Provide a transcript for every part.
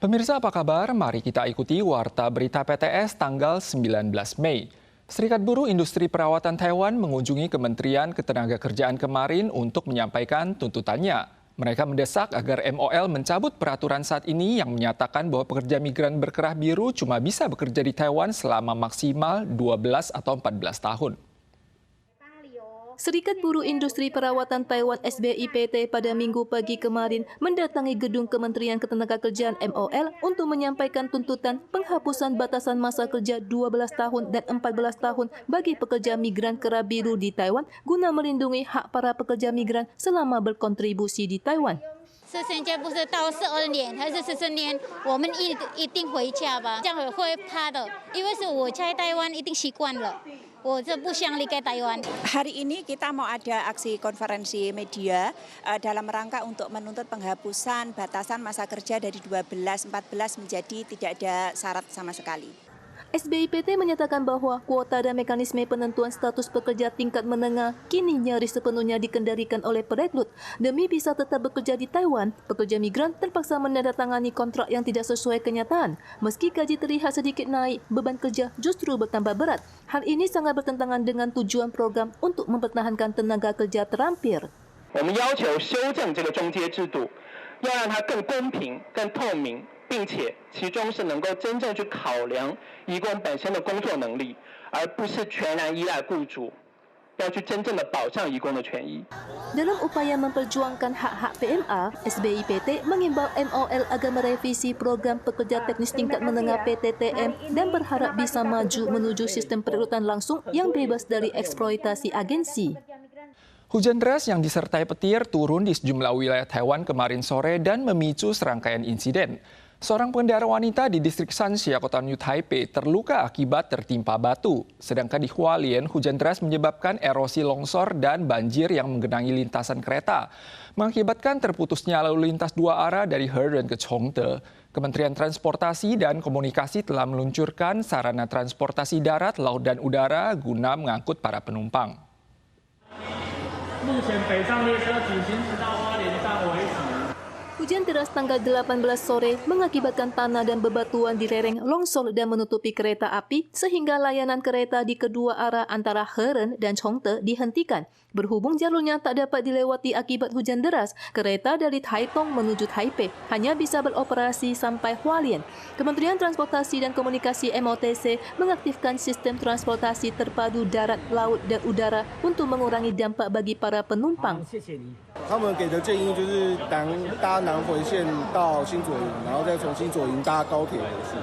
Pemirsa apa kabar? Mari kita ikuti Warta Berita PTS tanggal 19 Mei. Serikat Buruh Industri Perawatan Taiwan mengunjungi Kementerian Ketenagakerjaan kemarin untuk menyampaikan tuntutannya. Mereka mendesak agar MOL mencabut peraturan saat ini yang menyatakan bahwa pekerja migran berkerah biru cuma bisa bekerja di Taiwan selama maksimal 12 atau 14 tahun. Serikat Buruh Industri Perawatan Taiwan SBIPT pada Minggu pagi kemarin mendatangi gedung Kementerian Ketenagakerjaan MOL untuk menyampaikan tuntutan penghapusan batasan masa kerja 12 tahun dan 14 tahun bagi pekerja migran kerah biru di Taiwan guna melindungi hak para pekerja migran selama berkontribusi di Taiwan. 是现在不是到12年还是14年，我们一定回家吧，这样会怕的，因为是我在台湾一定习惯了。 Hari ini kita mau ada aksi konferensi media dalam rangka untuk menuntut penghapusan batasan masa kerja dari 12-14 menjadi tidak ada syarat sama sekali. SBIPT menyatakan bahwa kuota dan mekanisme penentuan status pekerja tingkat menengah kini nyaris sepenuhnya dikendalikan oleh perekrut. Demi bisa tetap bekerja di Taiwan, pekerja migran terpaksa menandatangani kontrak yang tidak sesuai kenyataan. Meski gaji terlihat sedikit naik, beban kerja justru bertambah berat. Hal ini sangat bertentangan dengan tujuan program untuk mempertahankan tenaga kerja terampil. 我们要求修正这个中介制度，要让它更公平、更透明。 并且其中是能够真正去考量移工本身的工作能力，而不是全然依赖雇主，要去真正的保障移工的权益。 Dalam upaya memperjuangkan hak-hak PMA, SBIPT mengimbau MOL agar merevisi program pekerja teknis tingkat menengah PTTM dan berharap bisa maju menuju sistem perekrutan langsung yang bebas dari eksploitasi agensi. Hujan deras yang disertai petir turun di sejumlah wilayah Taiwan kemarin sore dan memicu serangkaian insiden. Seorang pengendara wanita di distrik Shanxia, kota New Taipei, terluka akibat tertimpa batu. Sedangkan di Hualien, hujan deras menyebabkan erosi longsor dan banjir yang menggenangi lintasan kereta, mengakibatkan terputusnya lalu lintas dua arah dari Heran ke Chongde. Kementerian Transportasi dan Komunikasi telah meluncurkan sarana transportasi darat, laut, dan udara guna mengangkut para penumpang. Hujan deras tanggal 18 sore mengakibatkan tanah dan bebatuan di lereng longsor dan menutupi kereta api sehingga layanan kereta di kedua arah antara Heran dan Chongde dihentikan. Berhubung jalurnya tak dapat dilewati akibat hujan deras, kereta dari Taitung menuju Taipei hanya bisa beroperasi sampai Hualien. Kementerian Transportasi dan Komunikasi MOTC mengaktifkan sistem transportasi terpadu darat, laut, dan udara untuk mengurangi dampak bagi para penumpang. 他们给的建议就是搭南回线到新左营，然后再从新左营搭高铁回去。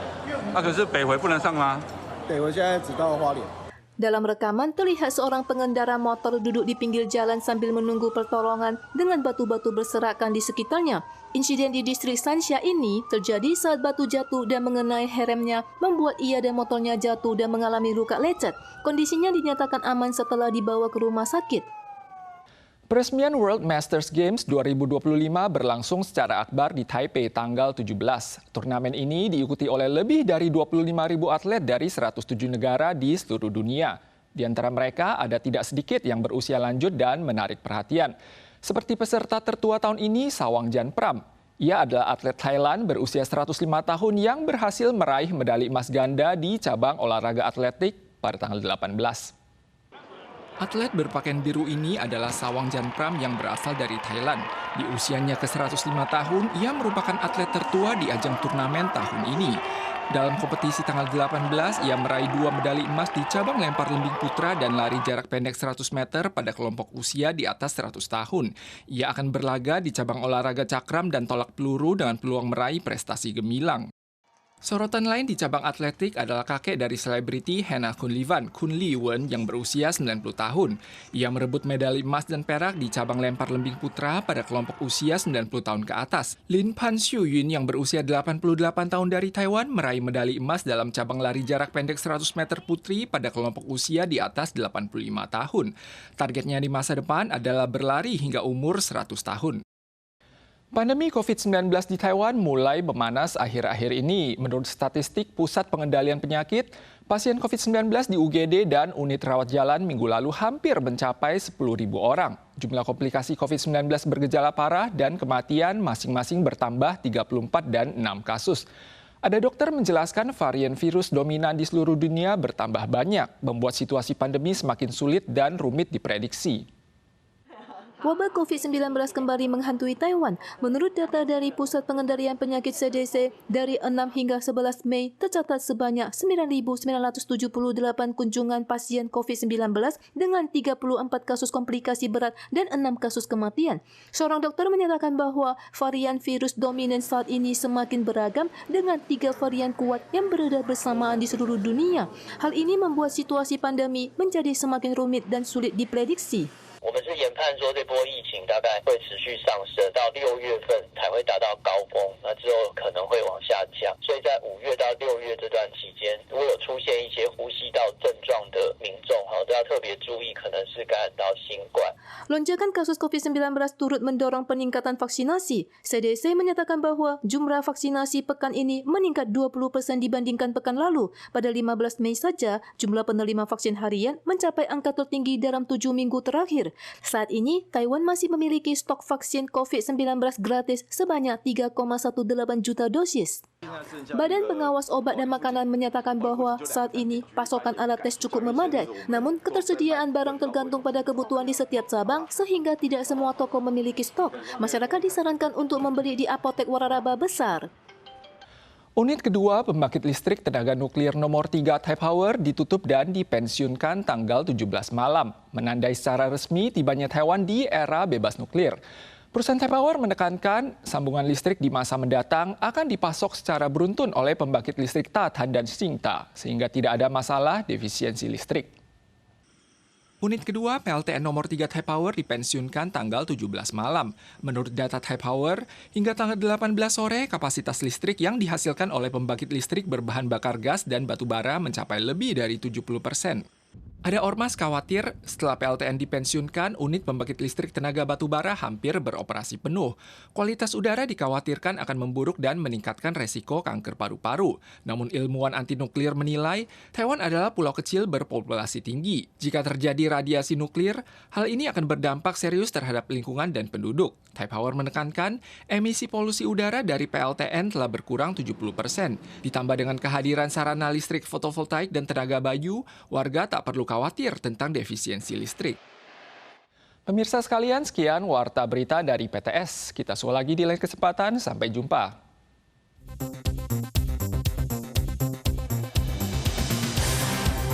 可是北回不能上吗？北回现在只到花莲。 Dalam rekaman, terlihat seorang pengendara motor duduk di pinggir jalan sambil menunggu pertolongan dengan batu-batu berserakan di sekitarnya. Insiden di distrik Shanxia ini terjadi saat batu jatuh dan mengenai helmnya, membuat ia dan motornya jatuh dan mengalami luka lecet. Kondisinya dinyatakan aman setelah dibawa ke rumah sakit. Peresmian World Masters Games 2025 berlangsung secara akbar di Taipei tanggal 17. Turnamen ini diikuti oleh lebih dari 25.000 atlet dari 107 negara di seluruh dunia. Di antara mereka ada tidak sedikit yang berusia lanjut dan menarik perhatian. Seperti peserta tertua tahun ini, Sawang Jan Pram. Ia adalah atlet Thailand berusia 105 tahun yang berhasil meraih medali emas ganda di cabang olahraga atletik pada tanggal 18. Atlet berpakaian biru ini adalah Sawang Jan Pram yang berasal dari Thailand. Di usianya ke-105 tahun, ia merupakan atlet tertua di ajang turnamen tahun ini. Dalam kompetisi tanggal 18, ia meraih 2 medali emas di cabang lempar lembing putra dan lari jarak pendek 100 meter pada kelompok usia di atas 100 tahun. Ia akan berlaga di cabang olahraga cakram dan tolak peluru dengan peluang meraih prestasi gemilang. Sorotan lain di cabang atletik adalah kakek dari selebriti Hannah Kunlivan, Kun Liwen, yang berusia 90 tahun. Ia merebut medali emas dan perak di cabang lempar lembing putra pada kelompok usia 90 tahun ke atas. Lin Pan Xiuyun yang berusia 88 tahun dari Taiwan meraih medali emas dalam cabang lari jarak pendek 100 meter putri pada kelompok usia di atas 85 tahun. Targetnya di masa depan adalah berlari hingga umur 100 tahun. Pandemi COVID-19 di Taiwan mulai memanas akhir-akhir ini. Menurut statistik Pusat Pengendalian Penyakit, pasien COVID-19 di UGD dan unit rawat jalan minggu lalu hampir mencapai 10.000 orang. Jumlah komplikasi COVID-19 bergejala parah dan kematian masing-masing bertambah 34 dan 6 kasus. Ada dokter menjelaskan varian virus dominan di seluruh dunia bertambah banyak, membuat situasi pandemi semakin sulit dan rumit diprediksi. Wabah COVID-19 kembali menghantui Taiwan. Menurut data dari Pusat Pengendalian Penyakit CDC, dari 6 hingga 11 Mei tercatat sebanyak 9.978 kunjungan pasien COVID-19 dengan 34 kasus komplikasi berat dan 6 kasus kematian. Seorang dokter menyatakan bahwa varian virus dominan saat ini semakin beragam dengan 3 varian kuat yang beredar bersamaan di seluruh dunia. Hal ini membuat situasi pandemi menjadi semakin rumit dan sulit diprediksi. 我们是研判说这波疫情大概会持续上升到6月份才会达到高峰，那之后可能会往下降。所以在5月到6月这段期间，如果有出现一些呼吸道症状的民众，都要特别注意，可能是感染到新冠。 Lonjakan kasus COVID-19 turut mendorong peningkatan vaksinasi. CDC menyatakan bahwa jumlah vaksinasi pekan ini meningkat 20% dibandingkan pekan lalu. Pada 15 Mei saja, jumlah penerima vaksin harian mencapai angka tertinggi dalam 7 minggu terakhir. Saat ini, Taiwan masih memiliki stok vaksin COVID-19 gratis sebanyak 3,18 juta dosis. Badan Pengawas Obat dan Makanan menyatakan bahwa saat ini pasokan alat tes cukup memadai, namun ketersediaan barang tergantung pada kebutuhan di setiap cabang sehingga tidak semua toko memiliki stok. Masyarakat disarankan untuk membeli di apotek waralaba besar. Unit kedua pembangkit listrik tenaga nuklir nomor 3 Taipower ditutup dan dipensiunkan tanggal 17 malam, menandai secara resmi tibanya Taiwan di era bebas nuklir. Perusahaan Taipower menekankan sambungan listrik di masa mendatang akan dipasok secara beruntun oleh pembangkit listrik Tatan dan Xingta, sehingga tidak ada masalah defisiensi listrik. Unit kedua PLTN nomor 3 Taipower dipensiunkan tanggal 17 malam. Menurut data Taipower, hingga tanggal 18 sore kapasitas listrik yang dihasilkan oleh pembangkit listrik berbahan bakar gas dan batu bara mencapai lebih dari 70%. Ada ormas khawatir setelah PLTN dipensiunkan, unit pembangkit listrik tenaga batu bara hampir beroperasi penuh. Kualitas udara dikhawatirkan akan memburuk dan meningkatkan resiko kanker paru-paru. Namun ilmuwan anti nuklir menilai Taiwan adalah pulau kecil berpopulasi tinggi. Jika terjadi radiasi nuklir, hal ini akan berdampak serius terhadap lingkungan dan penduduk. Taipower menekankan emisi polusi udara dari PLTN telah berkurang 70%. Ditambah dengan kehadiran sarana listrik fotovoltaik dan tenaga bayu, warga tak perlu khawatir tentang defisiensi listrik. Pemirsa sekalian, sekian Warta Berita dari PTS. Kita sua lagi di lain kesempatan. Sampai jumpa.